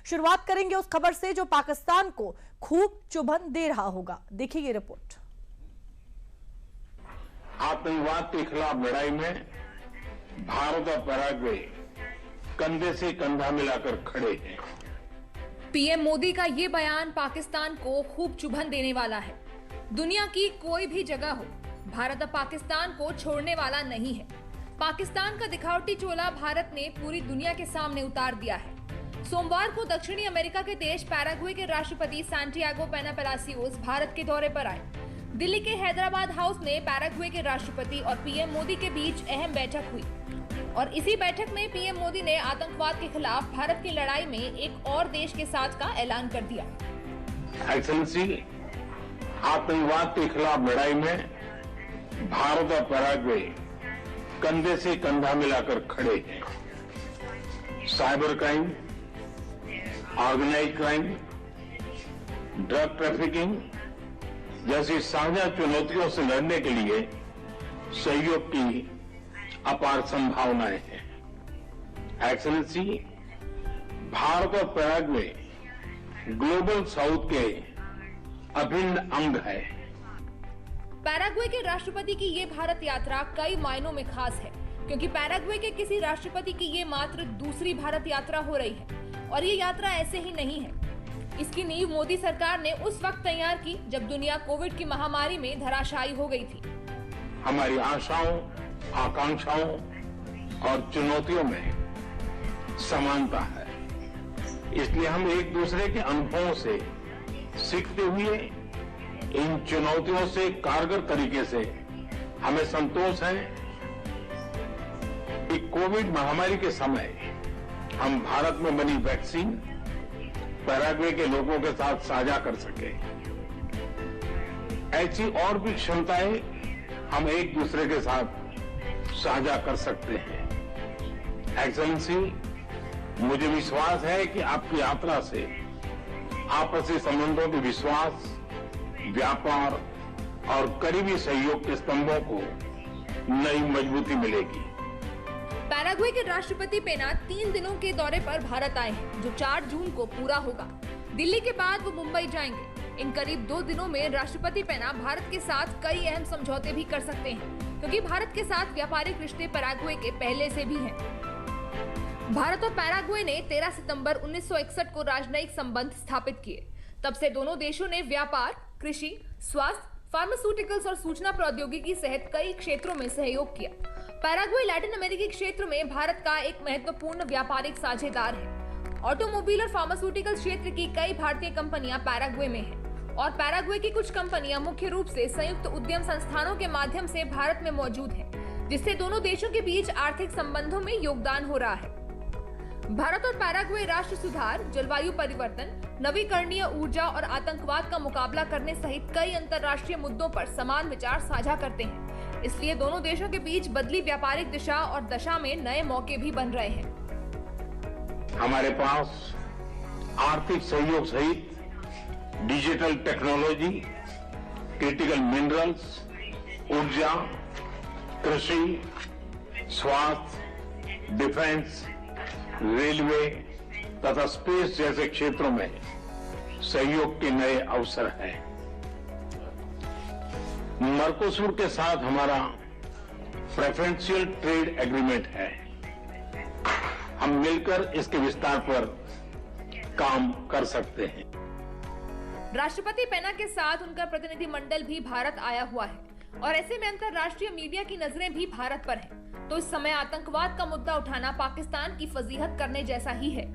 शुरुआत करेंगे उस खबर से जो पाकिस्तान को खूब चुभन दे रहा होगा। देखिए ये रिपोर्ट। आतंकवाद के खिलाफ लड़ाई में भारत और पैराग्वे कंधे से कंधा मिलाकर खड़े हैं। पीएम मोदी का ये बयान पाकिस्तान को खूब चुभन देने वाला है। दुनिया की कोई भी जगह हो, भारत अब पाकिस्तान को छोड़ने वाला नहीं है। पाकिस्तान का दिखावटी चोला भारत ने पूरी दुनिया के सामने उतार दिया है। सोमवार को दक्षिणी अमेरिका के देश पैराग्वे के राष्ट्रपति सैंटियागो पेना पेलासियोस भारत के दौरे पर आए। दिल्ली के हैदराबाद हाउस में पैराग्वे के राष्ट्रपति और पीएम मोदी के बीच अहम बैठक हुई और इसी बैठक में पीएम मोदी ने आतंकवाद के खिलाफ भारत की लड़ाई में एक और देश के साथ का ऐलान कर दिया। एक्सेलेंसी, आतंकवाद के खिलाफ लड़ाई में भारत और पैराग्वे कंधे से कंधा मिलाकर खड़े हैं। Cyber crime, organised crime, drug trafficking जैसी साझा चुनौतियों से लड़ने के लिए सहयोग की अपार संभावनाएं हैं। एक्सेलेंसी, भारत और पैराग्वे ग्लोबल साउथ के अभिन्न अंग है। पैराग्वे के राष्ट्रपति की ये भारत यात्रा कई मायनों में खास है, क्योंकि पैराग्वे के किसी राष्ट्रपति की ये मात्र दूसरी भारत यात्रा हो रही है और ये यात्रा ऐसे ही नहीं है। इसकी नींव मोदी सरकार ने उस वक्त तैयार की जब दुनिया कोविड की महामारी में धराशायी हो गई थी। हमारी आशाओं, आकांक्षाओं और चुनौतियों में समानता है, इसलिए हम एक दूसरे के अनुभवों से सीखते हुए इन चुनौतियों से कारगर तरीके से हमें संतोष है कि कोविड महामारी के समय हम भारत में बनी वैक्सीन पैराग्वे के लोगों के साथ साझा कर सके। ऐसी और भी क्षमताएं हम एक दूसरे के साथ साझा कर सकते हैं। एक्सेलेंसी, मुझे विश्वास है कि आपकी यात्रा से आपसी संबंधों के विश्वास, व्यापार और करीबी सहयोग के स्तंभों को नई मजबूती मिलेगी। पैराग्वे के राष्ट्रपति पेना 3 दिनों के दौरे पर भारत आए हैं, जो 4 जून को पूरा होगा। दिल्ली के बाद वो मुंबई जाएंगे। इन करीब 2 दिनों में राष्ट्रपति पेना भारत के साथ कई अहम समझौते भी कर सकते हैं, क्योंकि भारत के साथ व्यापारिक रिश्ते पैराग्वे के पहले से भी हैं। भारत और पैराग्वे ने 13 सितंबर 1961 को राजनयिक संबंध स्थापित किए। तब से दोनों देशों ने व्यापार, कृषि, स्वास्थ्य, फार्मास्यूटिकल्स और सूचना प्रौद्योगिकी सहित कई क्षेत्रों में सहयोग किया। पैराग्वे लैटिन अमेरिकी क्षेत्र में भारत का एक महत्वपूर्ण व्यापारिक साझेदार है। ऑटोमोबाइल और फार्मास्यूटिकल क्षेत्र की कई भारतीय कंपनियां पैराग्वे में हैं और पैराग्वे की कुछ कंपनियां मुख्य रूप से संयुक्त उद्यम संस्थानों के माध्यम से भारत में मौजूद हैं, जिससे दोनों देशों के बीच आर्थिक संबंधों में योगदान हो रहा है। भारत और पैराग्वे राष्ट्र सुधार, जलवायु परिवर्तन, नवीकरणीय ऊर्जा और आतंकवाद का मुकाबला करने सहित कई अंतर्राष्ट्रीय मुद्दों पर समान विचार साझा करते हैं। इसलिए दोनों देशों के बीच बदली व्यापारिक दिशा और दशा में नए मौके भी बन रहे हैं। हमारे पास आर्थिक सहयोग सहित डिजिटल टेक्नोलॉजी, क्रिटिकल मिनरल्स, ऊर्जा, कृषि, स्वास्थ्य, डिफेंस, रेलवे तथा स्पेस जैसे क्षेत्रों में सहयोग के नए अवसर हैं। मर्कोसूर के साथ हमारा प्रेफरेंशियल ट्रेड एग्रीमेंट है। हम मिलकर इसके विस्तार पर काम कर सकते हैं। राष्ट्रपति पेना के साथ उनका प्रतिनिधिमंडल भी भारत आया हुआ है और ऐसे में अंतर्राष्ट्रीय मीडिया की नजरें भी भारत पर हैं। तो इस समय आतंकवाद का मुद्दा उठाना पाकिस्तान की फजीहत करने जैसा ही है।